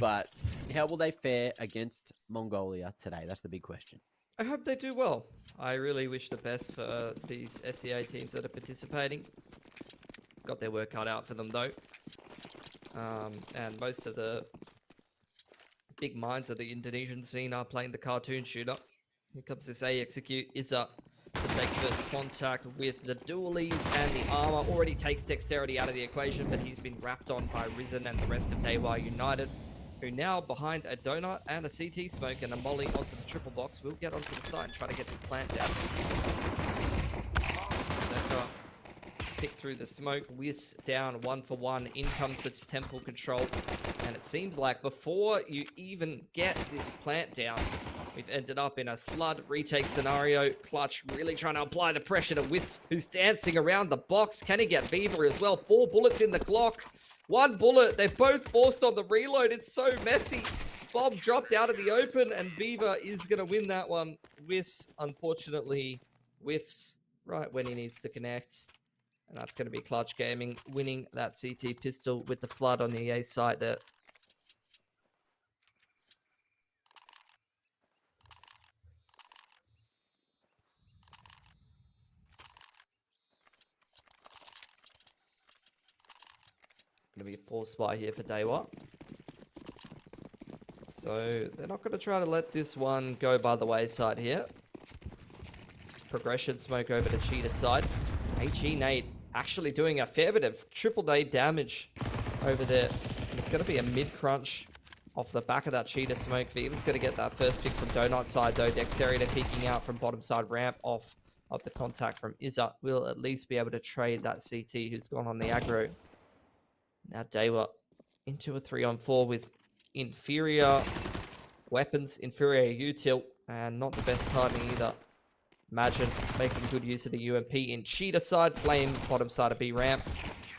but how will they fare against Mongolia today? That's the big question. I hope they do well. I really wish the best for these SEA teams that are participating. Got their work cut out for them though. And most of the big minds of the Indonesian scene are playing the cartoon shooter. Here comes this A execute. Iza to take first contact with the dualies, and the armor already takes dexterity out of the equation, but he's been wrapped on by Risen and the rest of Dewa United, who now behind a donut and a CT smoke and a molly onto the triple box will get onto the side and try to get this plant down. Zeka pick through the smoke, whiz down 1-for-1, in comes its temple control, and it seems like before you even get this plant down, we've ended up in a flood retake scenario. Clutch really trying to apply the pressure to Whis, who's dancing around the box. Can he get Viva as well? 4 bullets in the Glock. 1 bullet. They're both forced on the reload. It's so messy. Bob dropped out of the open, and Viva is going to win that one. Whis, unfortunately, whiffs right when he needs to connect. And that's going to be Clutch Gaming winning that CT pistol with the flood on the EA site there. Going to be a 4 spot here for Dewa. So they're not going to try to let this one go by the wayside here. Progression smoke over to Cheetah's side. HE Nate actually doing a fair bit of triple nade damage over there. And it's going to be a mid crunch off the back of that Cheetah smoke. Viva's going to get that first pick from Donut side though. Dexterity peeking out from bottom side ramp off of the contact from Iza. Will at least be able to trade that CT who's gone on the aggro. Now Dewa into a 3-on-4 with inferior weapons, inferior util, and not the best timing either. Imagine making good use of the UMP in Cheetah side, Flame bottom side of B ramp,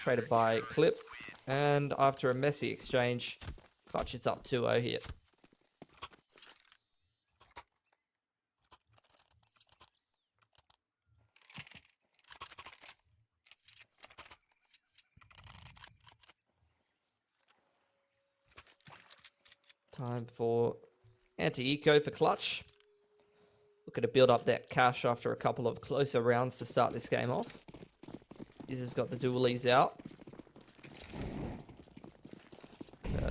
traded by Clip, and after a messy exchange, Clutch is up 2-0 here. Time for anti-eco for Clutch. Looking to build up that cash after a couple of closer rounds to start this game off. Izzy's got the dualies out.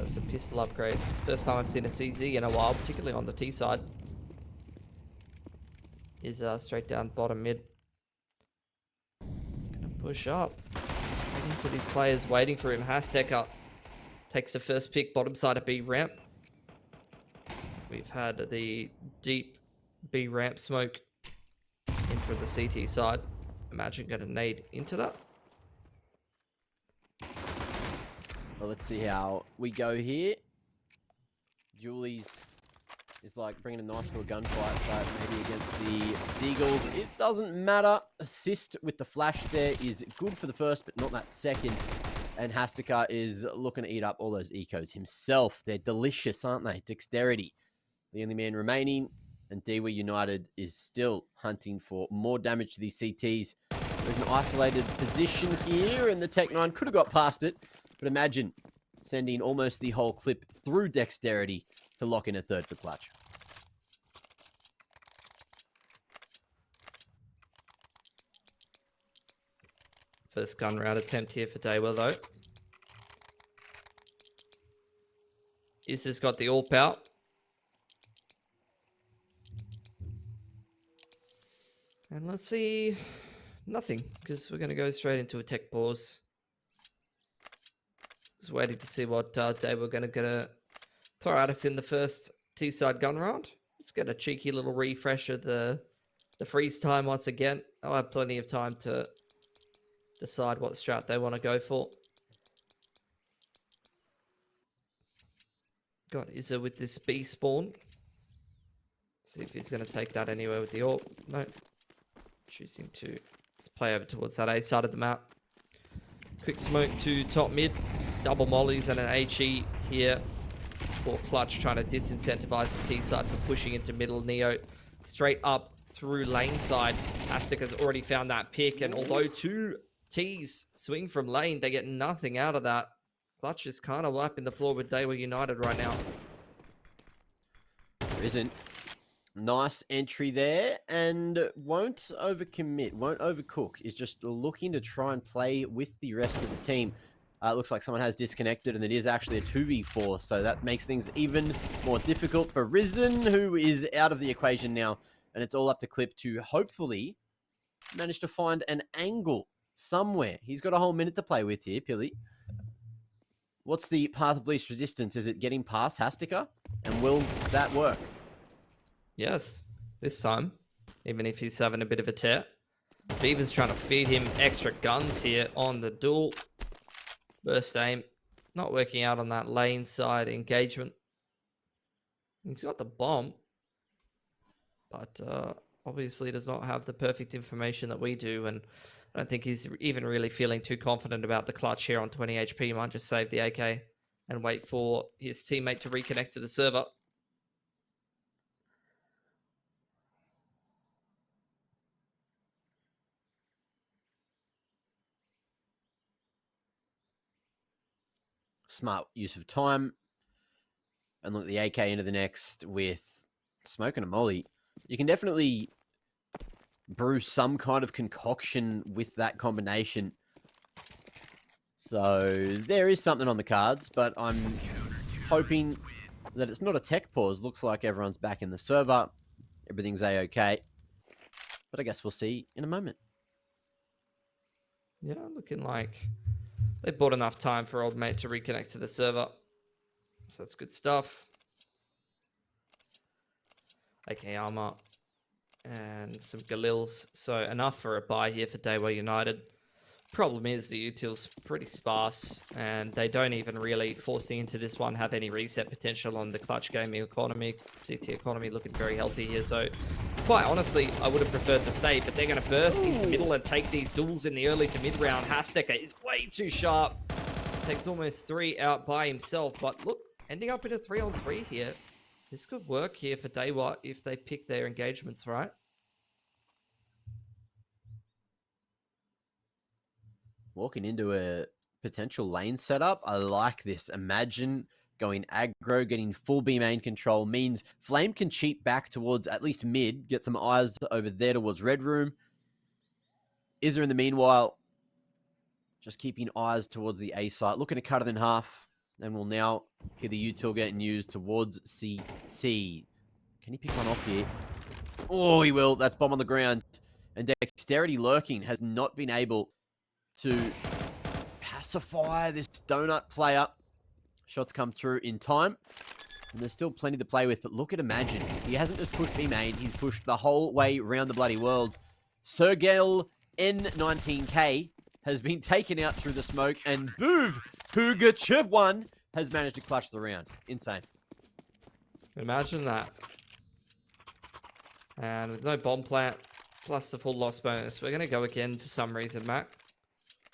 Some pistol upgrades. First time I've seen a CZ in a while, particularly on the T side. Is straight down bottom mid. Gonna push up. Straight into these players waiting for him. Hastecker takes the first pick, bottom side of B ramp. We've had the deep B ramp smoke in from the CT side. Imagine going to nade into that. Well, let's see how we go here. Julie's is like bringing a knife to a gunfight, but maybe against the Deagles, it doesn't matter. Assist with the flash there is good for the first, but not that second. And Hastecker is looking to eat up all those ecos himself. They're delicious, aren't they? Dexterity, the only man remaining. And Dewa United is still hunting for more damage to these CTs. There's an isolated position here, and the Tech 9 could have got past it. But imagine sending almost the whole clip through Dexterity to lock in a third for Clutch. First gun round attempt here for Dewa, though. Izzy's got the AWP out. And let's see, nothing, because we're going to go straight into a tech pause. Just waiting to see what Dewa are going to throw at us in the first T-side gun round. Let's get a cheeky little refresh of the freeze time once again. I'll have plenty of time to decide what strat they want to go for. Got Izza with this B spawn. See if he's going to take that anywhere with the AWP. No. Choosing to just play over towards that A side of the map. Quick smoke to top mid. Double mollies and an HE here for Clutch, trying to disincentivize the T side for pushing into middle. Neo straight up through lane side. Aztec has already found that pick, and although 2 T's swing from lane, they get nothing out of that. Clutch is kind of wiping the floor with Dewa United right now. There isn't. Nice entry there, and won't overcommit, won't overcook. Is just looking to try and play with the rest of the team. It looks like someone has disconnected, and it is actually a 2v4, so that makes things even more difficult for Risen, who is out of the equation now, and it's all up to Clip to hopefully manage to find an angle somewhere. He's got a whole minute to play with here, Pilly. What's the path of least resistance? Is it getting past Hastika? And will that work? Yes, this time, even if he's having a bit of a tear. Beaver's trying to feed him extra guns here on the duel. Burst aim, not working out on that lane side engagement. He's got the bomb, but obviously does not have the perfect information that we do, and I don't think he's even really feeling too confident about the clutch here on 20 HP. He might just save the AK and wait for his teammate to reconnect to the server. Smart use of time. And look, the AK into the next with smoke and a molly. You can definitely brew some kind of concoction with that combination. So there is something on the cards, but I'm hoping that it's not a tech pause. Looks like everyone's back in the server. Everything's A-okay. But I guess we'll see in a moment. Yeah, looking like they bought enough time for old mate to reconnect to the server. So that's good stuff. AK armor and some Galils. So enough for a buy here for Dewa United. Problem is the util's pretty sparse, and they don't even really, forcing into this one, have any reset potential on the clutch gaming economy. CT economy looking very healthy here, so quite honestly, I would have preferred the save, but they're going to burst into the middle and take these duels in the early to mid round. Hashtaka is way too sharp. Takes almost 3 out by himself, but look, ending up in a 3-on-3 here. This could work here for Dewa if they pick their engagements right. Walking into a potential lane setup. I like this. Imagine going aggro, getting full B main control means Flame can cheat back towards at least mid, get some eyes over there towards Red Room. Izza in the meanwhile, just keeping eyes towards the A site, looking to cut it in half, and we'll now hear the util getting used towards CT. Can he pick one off here? Oh, he will. That's bomb on the ground. And Dexterity lurking has not been able to pacify this donut player. Shots come through in time. And there's still plenty to play with, but look at Imagine. He hasn't just pushed B main, he's pushed the whole way around the bloody world. Sergel N19K has been taken out through the smoke, and Boov Pugachev1 has managed to clutch the round. Insane. Imagine that. And with no bomb plant, plus the full loss bonus, we're going to go again for some reason, Mac.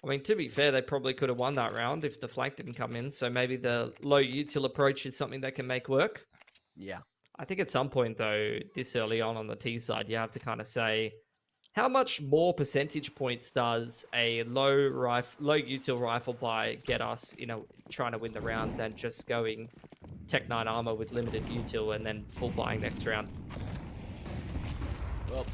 I mean, to be fair, they probably could have won that round if the flank didn't come in. So maybe the low util approach is something they can make work. Yeah. I think at some point, though, this early on the T side, you have to kind of say, how much more percentage points does a low util rifle buy get us, trying to win the round than just going Tech 9 armor with limited util and then full buying next round? Well,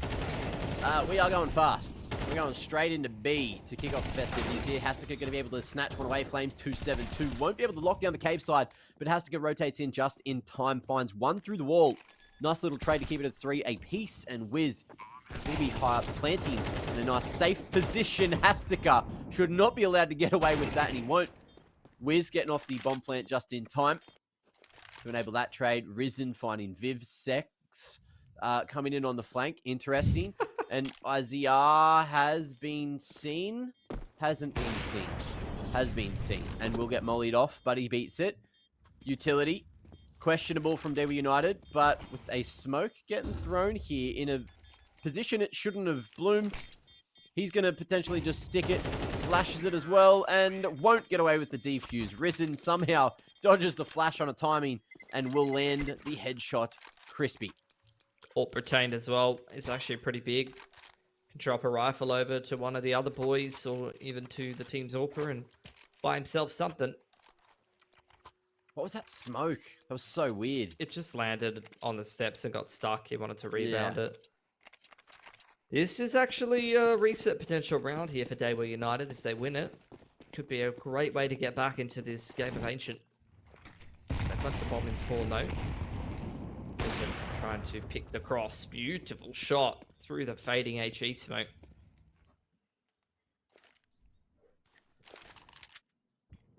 we are going fast. We're going straight into B to kick off the festivities here. Hastika going to be able to snatch one away. Flames 2-7-2. Won't be able to lock down the cave side, but Hastika rotates in just in time. Finds one through the wall. Nice little trade to keep it at 3 apiece. And Wiz will be high up, planting in a nice safe position. Hastika should not be allowed to get away with that, and he won't. Wiz getting off the bomb plant just in time to enable that trade. Risen finding Viv Sex coming in on the flank. Interesting. And Isaiah has been seen. Hasn't been seen. Has been seen. And will get mollied off, but he beats it. Utility. Questionable from Dewa United, but with a smoke getting thrown here in a position it shouldn't have bloomed. He's going to potentially just stick it. Flashes it as well, and won't get away with the defuse. Risen somehow dodges the flash on a timing and will land the headshot crispy. Alt retained as well is actually pretty big. Can drop a rifle over to one of the other boys or even to the team's AWPer and buy himself something. What was that smoke? That was so weird. It just landed on the steps and got stuck. He wanted to rebound Yeah. it. This is actually a reset potential round here for Dewa United. If they win it, could be a great way to get back into this game of Ancient. They've left the bomb in spawn though. Listen, trying to pick the cross. Beautiful shot through the fading HE smoke.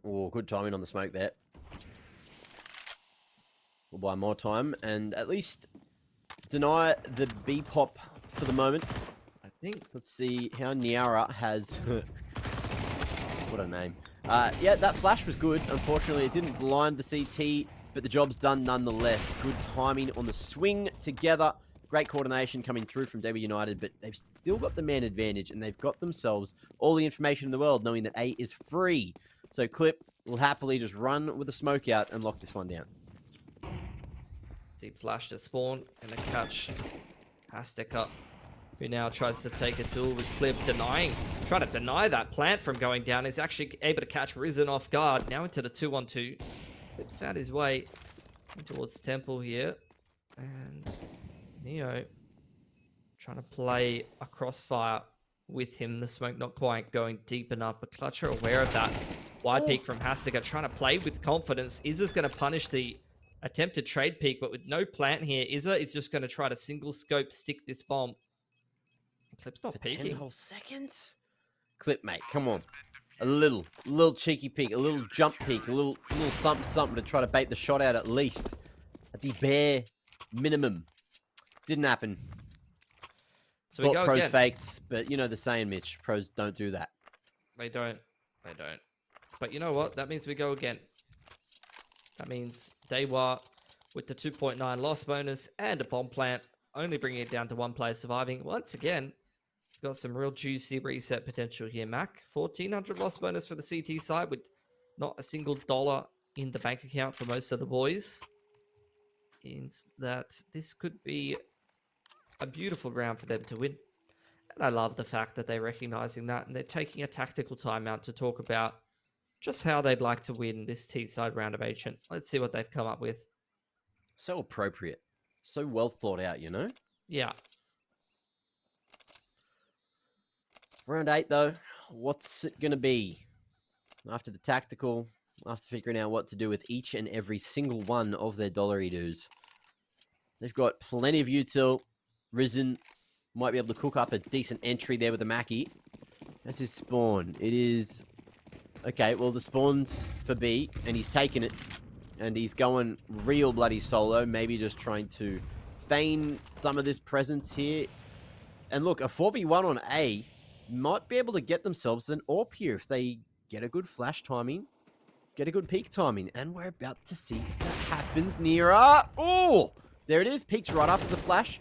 Oh, good timing on the smoke there. We'll buy more time and at least deny the B pop for the moment. I think. Let's see how Niara has... What a name. Yeah, that flash was good. Unfortunately, it didn't blind the CT, but the job's done nonetheless. Good timing on the swing together. Great coordination coming through from Dewa United, but they've still got the man advantage, and they've got themselves all the information in the world, knowing that A is free. So Clip will happily just run with the smoke out and lock this one down. Deep flash to spawn and a catch. Hastica, who now tries to take a duel with Clip, trying to deny that plant from going down. He's actually able to catch Risen off guard. Now into the 2-1-2. Clip's found his way towards Temple here. And Neo trying to play a crossfire with him. The smoke not quite going deep enough, but Clutch are aware of that. Wide peek from Hastica, trying to play with confidence. Izza's going to punish the attempted trade peek, but with no plant here, Izza is just going to try to single scope stick this bomb. Clip's not For peeking. 10 whole seconds? Clip, mate, come on. A little cheeky peek, a little jump peek, a little something to try to bait the shot out at least. At the bare minimum. Didn't happen. So we Thought go pros again. faked, but you know the saying, Mitch. Pros don't do that. They don't. They don't. But you know what? That means we go again. That means Dewa with the 2.9 loss bonus and a bomb plant, only bringing it down to one player surviving. Once again, got some real juicy reset potential here, Mac. 1,400 loss bonus for the CT side with not a single dollar in the bank account for most of the boys. Means that this could be a beautiful round for them to win. And I love the fact that they're recognizing that and they're taking a tactical timeout to talk about just how they'd like to win this T-side round of Ancient. Let's see what they've come up with. So appropriate. So well thought out, you know? Yeah. Round 8, though. What's it going to be? After the tactical, after figuring out what to do with each and every single one of their dollary dues. They've got plenty of util. Risen might be able to cook up a decent entry there with the Mackie. That's his spawn. It is... Okay, well, the spawn's for B, and he's taking it. And he's going real bloody solo. Maybe just trying to feign some of this presence here. And look, a 4v1 on A might be able to get themselves an AWP here if they get a good flash timing, get a good peak timing. And we're about to see if that happens. Nearer. Oh, there it is. Peaks right after the flash.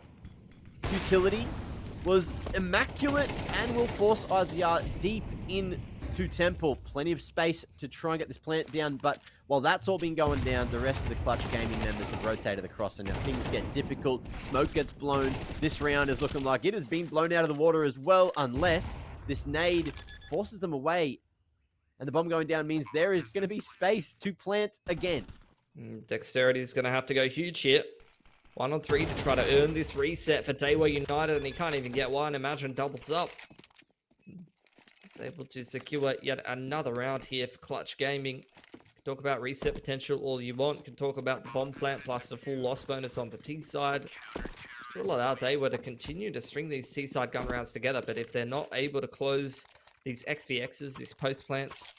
Utility was immaculate and will force IZR deep into Temple. Plenty of space to try and get this plant down, but while that's all been going down, the rest of the Clutch Gaming members have rotated across, and now things get difficult. Smoke gets blown. This round is looking like it has been blown out of the water as well, unless this nade forces them away, and the bomb going down means there is going to be space to plant again. Dexterity is going to have to go huge here. 1 on 3 to try to earn this reset for Dewa United, and he can't even get one. Imagine doubles up. He's able to secure yet another round here for Clutch Gaming. Talk about reset potential all you want. You can talk about the bomb plant plus the full loss bonus on the T side. It will allow Dewa to continue to string these T side gun rounds together, but if they're not able to close these XVXs, these post plants,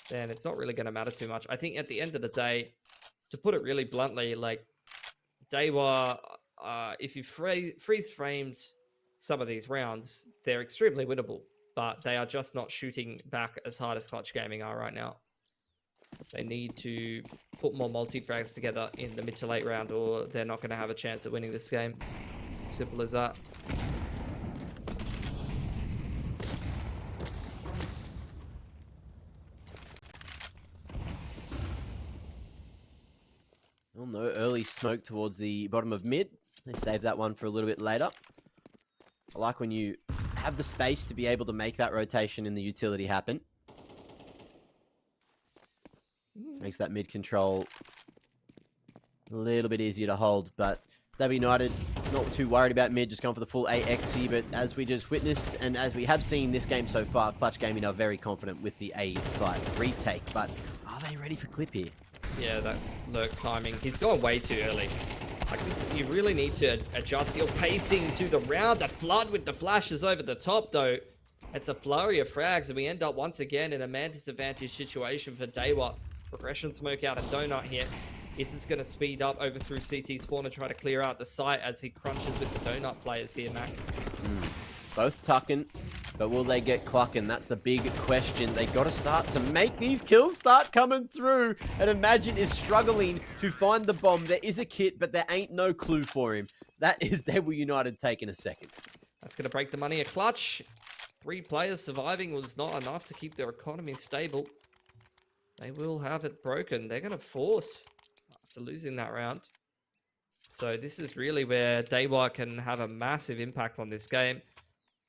then it's not really going to matter too much. I think at the end of the day, to put it really bluntly, like Dewa, if you freeze framed some of these rounds, they're extremely winnable, but they are just not shooting back as hard as Clutch Gaming are right now. They need to put more multi-frags together in the mid to late round, or they're not going to have a chance at winning this game. Simple as that. Well, no early smoke towards the bottom of mid. They save that one for a little bit later. I like when you have the space to be able to make that rotation in the utility happen. Makes that mid control a little bit easier to hold, but Dewa United not too worried about mid, just going for the full AXC, but as we just witnessed, and as we have seen this game so far, Clutch Gaming are very confident with the A site retake, but are they ready for clip here? Yeah, that lurk timing. He's gone way too early. Like this, you really need to adjust your pacing to the round. The flood with the flashes over the top, though. It's a flurry of frags, and we end up once again in a man disadvantage situation for Dewa. Progression smoke out a donut here. This is going to speed up over through CT spawn and try to clear out the site as he crunches with the donut players here, Mac. Both tucking, but will they get clucking? That's the big question. They got to start to make these kills start coming through. And Imagine is struggling to find the bomb. There is a kit, but there ain't no clue for him. That is Dewa United taking a second. That's going to break the money a clutch. 3 players surviving was not enough to keep their economy stable. They will have it broken. They're going to force after losing that round. So this is really where Dewa can have a massive impact on this game.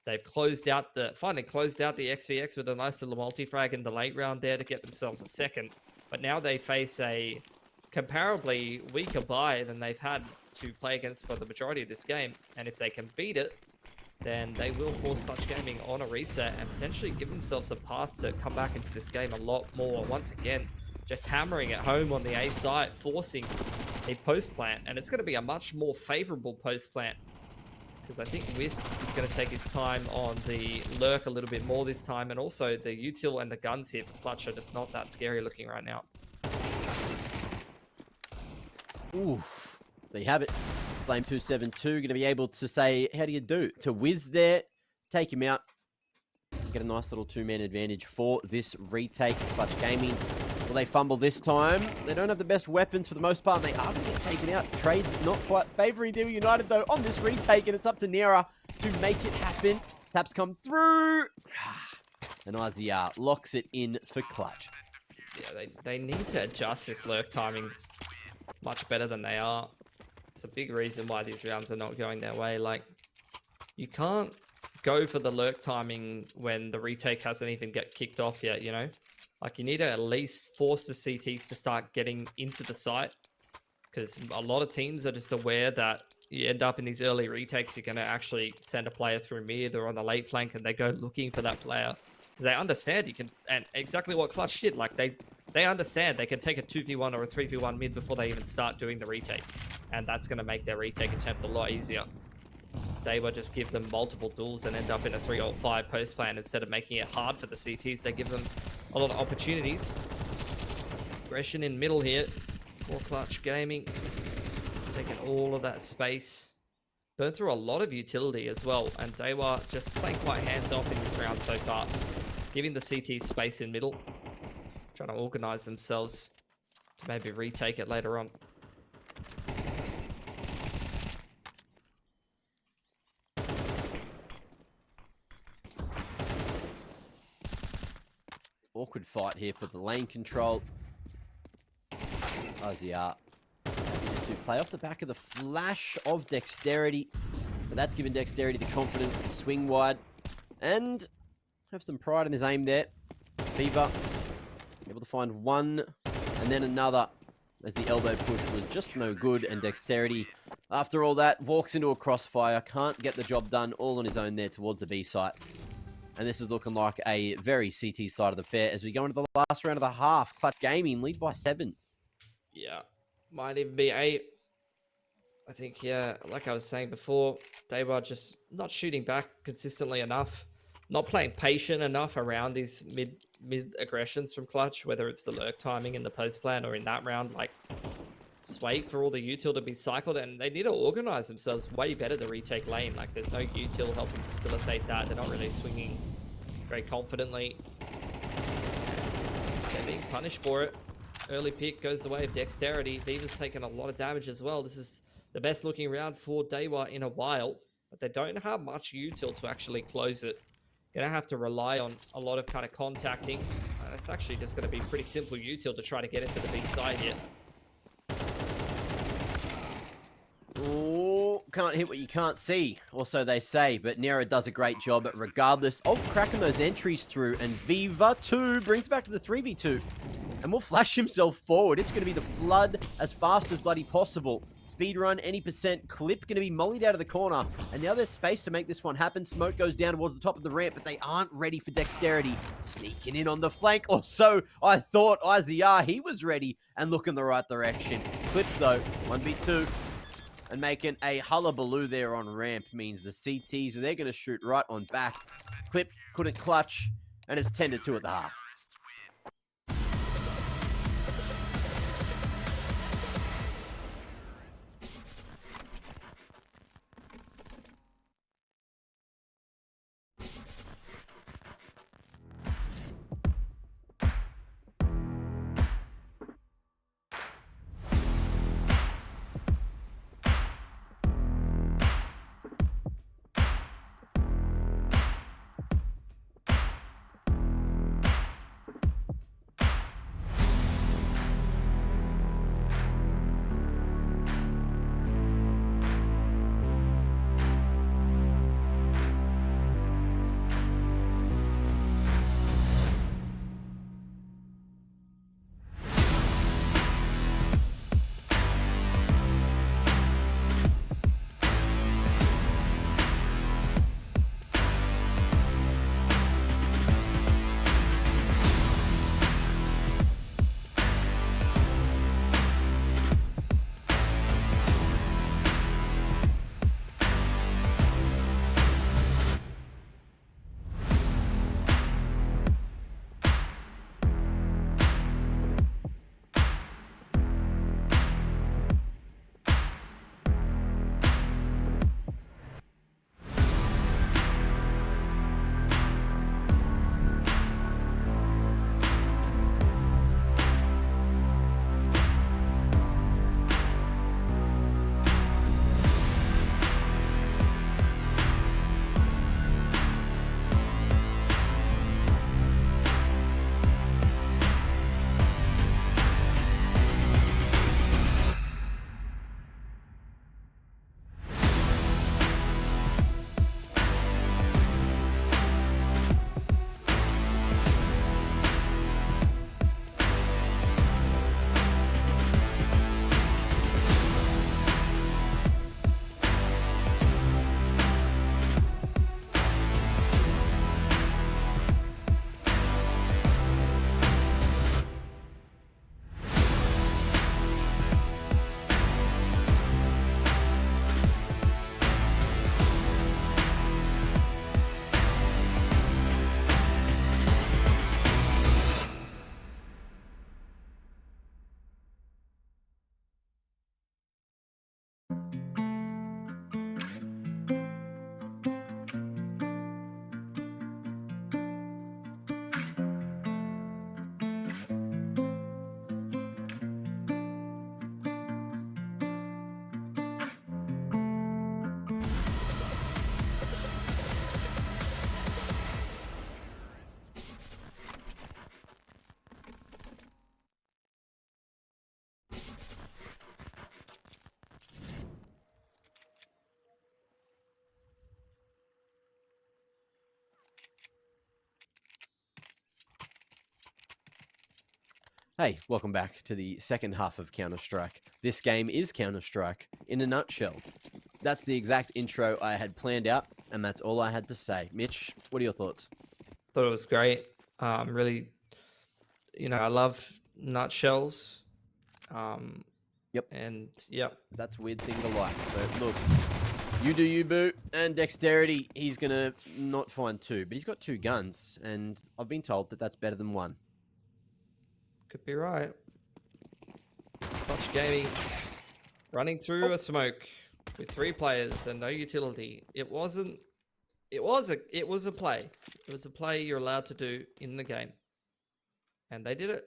They've finally closed out the XVX with a nice little multi-frag in the late round there to get themselves a second. But now they face a comparably weaker buy than they've had to play against for the majority of this game. And if they can beat it, then they will force Clutch Gaming on a reset and potentially give themselves a path to come back into this game a lot more. Once again, just hammering it home on the A site, forcing a post plant. And it's going to be a much more favorable post plant, because I think Wiz is going to take his time on the lurk a little bit more this time. And also the util and the guns here for Clutch are just not that scary looking right now. Oof. There you have it. Flame 272 going to be able to say, how do you do? To Wiz there, take him out. Get a nice little 2-man advantage for this retake. Clutch Gaming, will they fumble this time? They don't have the best weapons for the most part. They are going to get taken out. Trade's not quite favouring Dewa United though on this retake, and it's up to Nera to make it happen. Taps come through. And IZR locks it in for Clutch. Yeah, they need to adjust this lurk timing much better than they are. It's a big reason why these rounds are not going their way. Like, you can't go for the lurk timing when the retake hasn't even get kicked off yet, you know? Like, you need to at least force the CTs to start getting into the site, because a lot of teams are just aware that you end up in these early retakes, you're going to actually send a player through mid or on the late flank, and they go looking for that player because they understand you can, and exactly what Clutch did. Like, they understand they can take a 2v1 or a 3v1 mid before they even start doing the retake, and that's going to make their retake attempt a lot easier. Dewa just give them multiple duels and end up in a 3-5 post plan. Instead of making it hard for the CTs, they give them a lot of opportunities. Aggression in middle here for Clutch Gaming, taking all of that space. Burn through a lot of utility as well, and Dewa just playing quite hands-off in this round so far, giving the CTs space in middle, trying to organize themselves to maybe retake it later on. Awkward fight here for the lane control. IZR to play off the back of the flash of Dexterity, but that's given Dexterity the confidence to swing wide and have some pride in his aim there. Fever able to find one and then another as the elbow push was just no good, and Dexterity, after all that, walks into a crossfire, can't get the job done all on his own there towards the B site. And this is looking like a very CT side of the fair as we go into the last round of the half. Clutch Gaming lead by 7. Yeah, might even be 8. I think, yeah, like I was saying before, Dewa just not shooting back consistently enough, not playing patient enough around these mid aggressions from Clutch, whether it's the lurk timing in the post plan or in that round. Like, just wait for all the util to be cycled, and they need to organize themselves way better to retake lane. Like, there's no util helping facilitate that. They're not really swinging very confidently. They're being punished for it. Early pick goes the way of Dexterity. Viva's taken a lot of damage as well. This is the best looking round for Dewa in a while, but they don't have much util to actually close it. Gonna have to rely on a lot of kind of contacting, and it's actually just gonna be pretty simple util to try to get into the big side here. Oh, can't hit what you can't see, or so they say, but Nera does a great job regardless of cracking those entries through, and Viva 2 brings back to the 3v2. and will flash himself forward. It's going to be the flood as fast as bloody possible. Speed run, any percent clip, going to be mollied out of the corner. And now there's space to make this one happen. Smoke goes down towards the top of the ramp, but they aren't ready for dexterity. Sneaking in on the flank, or so I thought. IZR, he was ready and looking the right direction. Clip though, 1v2. And making a hullabaloo there on ramp means the CTs, they're going to shoot right on back. Clip couldn't clutch, and it's 10-2 at the half. Hey, welcome back to the second half of Counter-Strike. This game is Counter-Strike in a nutshell. That's the exact intro I had planned out, and that's all I had to say. Mitch, what are your thoughts? Thought it was great. Really, I love nutshells. Yep. And yep. That's a weird thing to like. But look, you do you, boo. And dexterity, he's going to not find two. But he's got two guns, and I've been told that that's better than one. Could be right. Clutch Gaming running through a smoke with 3 players and no utility. It was a play. It was a play you're allowed to do in the game. And they did it.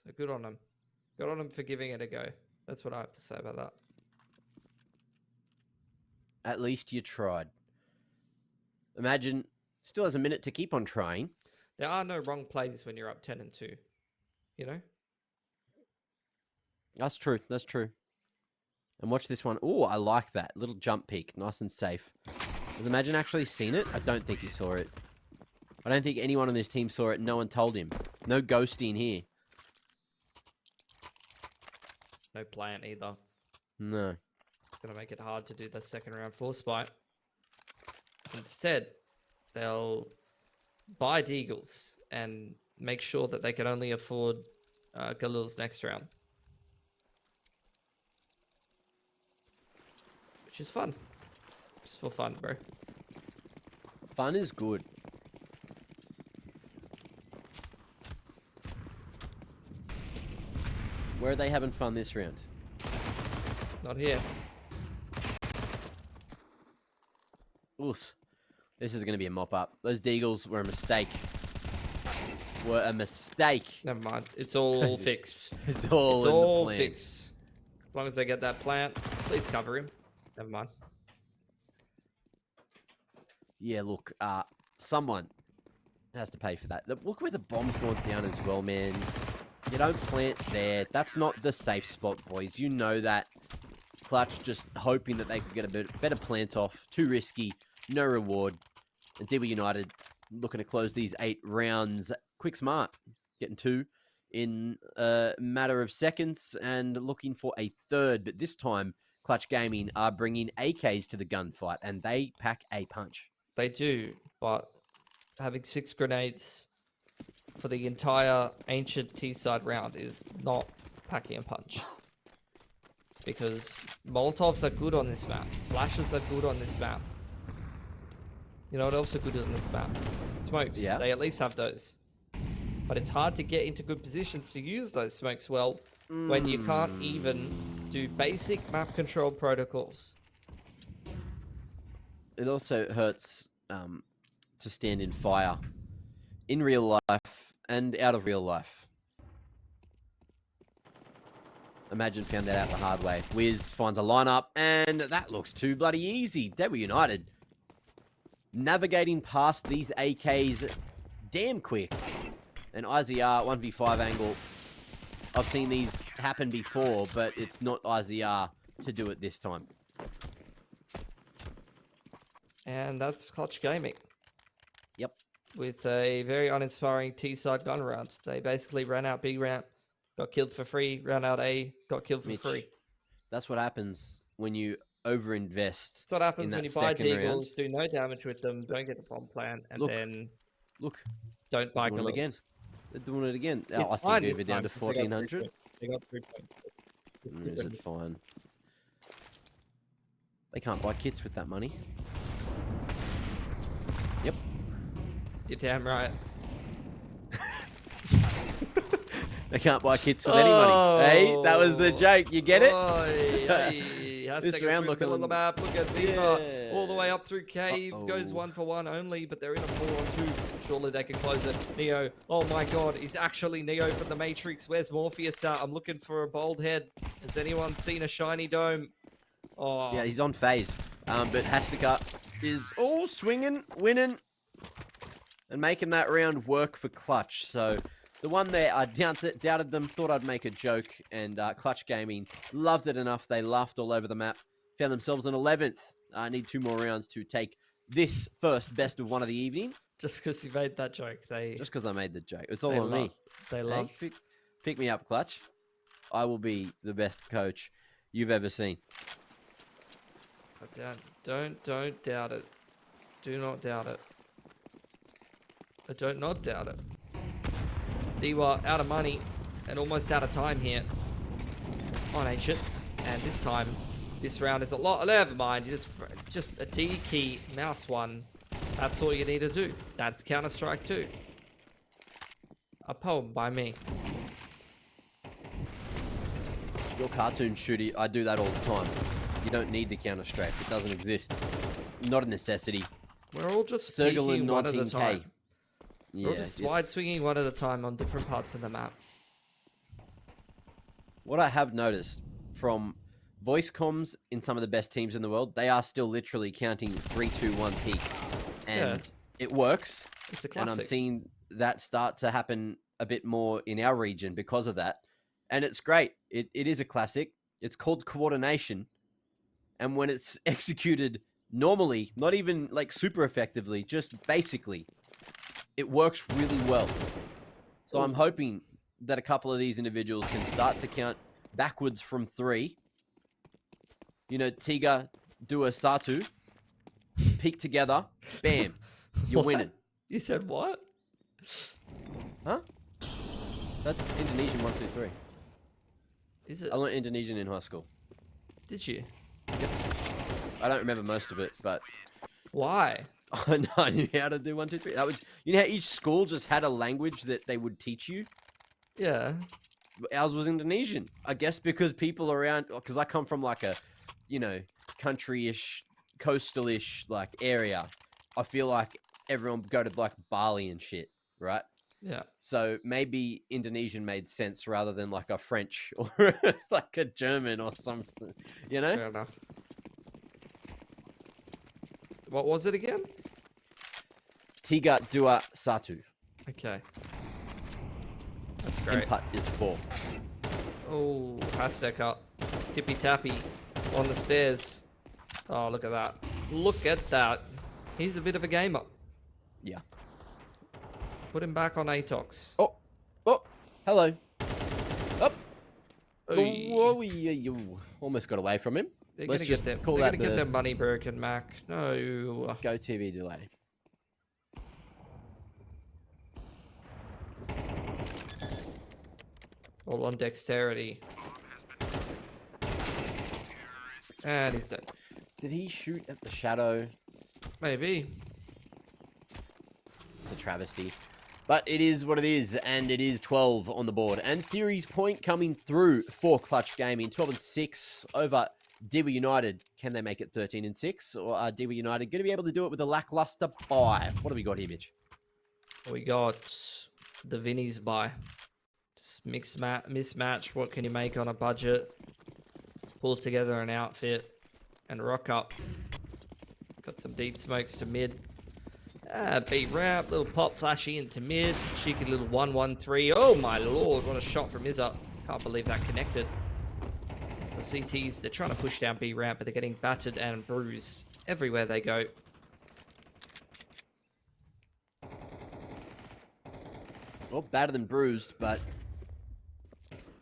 So good on them. Good on them for giving it a go. That's what I have to say about that. At least you tried. Imagine, still has a minute to keep on trying. There are no wrong plays when you're up 10-2. You know? That's true. That's true. And watch this one. Oh, I like that. Little jump peek. Nice and safe. Has Imagine actually seen it? I don't think he saw it. I don't think anyone on this team saw it. No one told him. No ghosting here. No plant either. No. It's going to make it hard to do the second round force fight. Instead, they'll buy Deagles and make sure that they can only afford Galil's next round. Which is fun. Just for fun, bro. Fun is good. Where are they having fun this round? Not here. Oof. This is going to be a mop-up. Those Deagles were a mistake. Were a mistake. Never mind. It's all fixed. It's all It's in all the plan. fixed. As long as they get that plant, please cover him. Never mind. Yeah, look, someone has to pay for that. Look where the bomb's gone down as well, man. You don't plant there. That's not the safe spot, boys. You know that. Clutch just hoping that they could get a bit better plant off. Too risky. No reward. And Dewa United looking to close these 8 rounds. Quick smart. Getting 2 in a matter of seconds and looking for a third. But this time, Clutch Gaming are bringing AKs to the gunfight and they pack a punch. They do, but having 6 grenades for the entire ancient T-side round is not packing a punch. Because Molotovs are good on this map. Flashes are good on this map. You know what else are good on this map? Smokes. Yeah. They at least have those. But it's hard to get into good positions to use those smokes well when you can't even do basic map control protocols. It also hurts to stand in fire in real life and out of real life. Imagine found that out the hard way. Wiz finds a lineup, and that looks too bloody easy. Dewa United navigating past these AKs damn quick. And IZR 1v5 angle. I've seen these happen before, but it's not IZR to do it this time. And that's Clutch Gaming. Yep. With a very uninspiring T-side gun round. They basically ran out B ramp, got killed for free, ran out A, got killed for Mitch, free. that's what happens when you overinvest. That's what happens in when that you buy second round. Deagles, do no damage with them, don't get the bomb plant, and Look, then Look, don't buy doing it again. Galils. They're doing it again. It's I fine see this Uber down to time, 'cause they got 1400. They got 3 points. It's Is different. it fine? They can't buy kits with that money. Yep. You're damn right. They can't buy kits with any money. Hey, that was the joke. You get it? This round looking on the map. Look at Dewa all the way up through cave. Goes 1-for-1 only, but they're in a 4-on-2. Surely they can close it. Neo. Oh my god, he's actually Neo from the Matrix. Where's Morpheus at? I'm looking for a bald head. Has anyone seen a shiny dome? Oh. Yeah, he's on phase. But Hastica is all swinging, winning, and making that round work for Clutch. So the one there, I doubted them, thought I'd make a joke, and Clutch Gaming loved it enough. They laughed all over the map, found themselves in 11th. I need 2 more rounds to take this first best of one of the evening. Just because you made that joke, Just because I made the joke. It's all on me. They Hey, love. pick me up, Clutch. I will be the best coach you've ever seen. Don't doubt it. Do not doubt it. I don't not doubt it. Dewa out of money and almost out of time here on Ancient. And this time, this round is a lot. Never mind. You just a D key mouse 1. That's all you need to do. That's Counter-Strike 2. A poem by me. Your cartoon shooty, I do that all the time. You don't need the Counter-Strike. It doesn't exist. Not a necessity. We're all just Circle peeking and one at a 19K. time. Yeah, We're all just wide swinging one at a time on different parts of the map. What I have noticed from voice comms in some of the best teams in the world, they are still literally counting 3, 2, 1 peak. And it works. It's a And classic. I'm seeing that start to happen a bit more in our region because of that. And it's great. It is a classic. It's called coordination. And when it's executed normally, not even like super effectively, just basically, it works really well. So I'm hoping that a couple of these individuals can start to count backwards from 3. You know, Tiga, Dua, Satu, peek together, bam, you're What? winning. You said what? Huh? That's Indonesian 1, 2, 3. Is it? I learned Indonesian in high school. Did you? Yep. I don't remember most of it, but Why? I knew how to do 1, 2, 3. That was, you know how each school just had a language that they would teach you? Yeah. Ours was Indonesian. I guess because people around, because I come from like a, you know, country-ish, coastal-ish like area. I feel like everyone go to like Bali and shit, right? Yeah. So maybe Indonesian made sense rather than like a French or like a German or something, you know? Fair enough. What was it again? Tiga, Dua, Satu. Okay. That's great. Input is 4. Oh, hashtag up. Tippy tappy on the stairs. Oh, look at that. Look at that. He's a bit of a gamer. Yeah. Put him back on Atox. Oh, hello. Up. Oy. Whoa, you almost got away from him. They're Let's gonna just get them. call They're that gonna get the their money broken, Mac. No. Go TV delay. All on dexterity. And he's dead. Did he shoot at the shadow? Maybe. It's a travesty. But it is what it is, and it is 12 on the board. And series point coming through for Clutch Gaming. 12 and 6 over Dewa United. Can they make it 13 and 6? Or are Dewa United going to be able to do it with a lackluster bye? What have we got here, Mitch? We got the Vinny's buy. Just mismatch. What can you make on a budget? Pull together an outfit and rock up. Got some deep smokes to mid. B ramp, little pop flashy into mid. Cheeky little 1-1-3. Oh my lord, what a shot from Izza. Can't believe that connected. The CTs, they're trying to push down B ramp, but they're getting battered and bruised everywhere they go. Well, better than bruised, but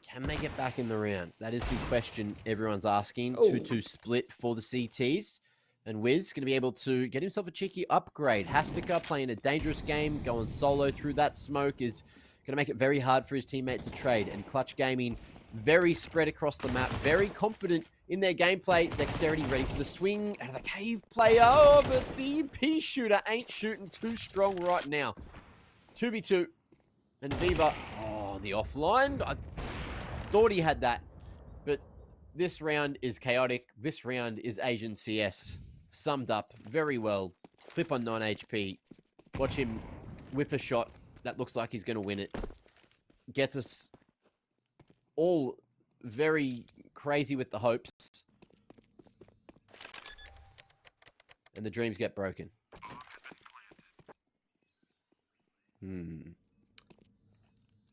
can they get back in the round? That is the question everyone's asking. Oh. 2-2 split for the CTs. And Wiz going to be able to get himself a cheeky upgrade. Hastika playing a dangerous game, going solo through that smoke is going to make it very hard for his teammate to trade. And Clutch Gaming, very spread across the map, very confident in their gameplay. Dexterity ready for the swing out of the cave player. Oh, but the pea shooter ain't shooting too strong right now. 2v2. And Viva, on the offline. I thought he had that. But this round is chaotic. This round is Asian CS. Summed up very well. Clip on 9 HP. Watch him whiff a shot that looks like he's going to win it. Gets us all very crazy with the hopes. And the dreams get broken.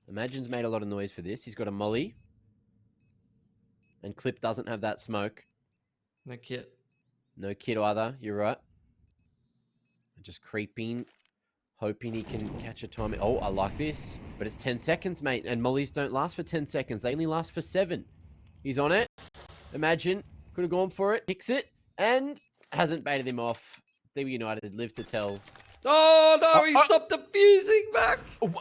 Imagine's made a lot of noise for this. He's got a molly. And Clip doesn't have that smoke. No kit. No kid either, you're right. Just creeping, hoping he can catch a time. Oh, I like this. But it's 10 seconds, mate. And mollies don't last for 10 seconds. They only last for 7. He's on it. Imagine. Could have gone for it. Kicks it. And hasn't baited him off. Dewa United live to tell. Oh, no, he stopped defusing back. Oh,